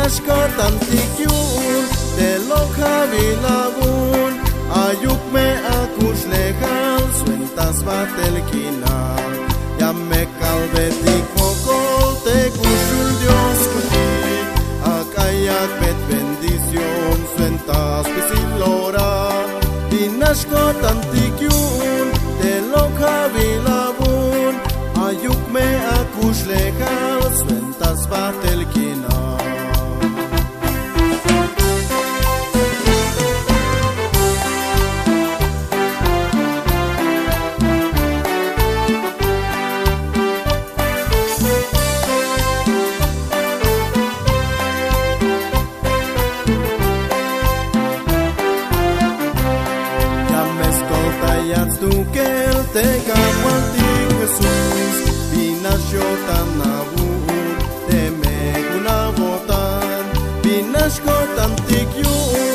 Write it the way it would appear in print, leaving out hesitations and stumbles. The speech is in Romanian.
Binashkot antikyun de loka vilavun Ayuk me akush lejal sueltas batel kinal Ya me calvetik mokol te kushul Dios kuti Akayak bet bendición sueltas pisilora Binashkot antikyun de loka vilavun Ayuk me akush lejal sueltas batel kinal Tu que te caguantic Jesús Binashyotan nabun te meguna botan Binashkotan tikyun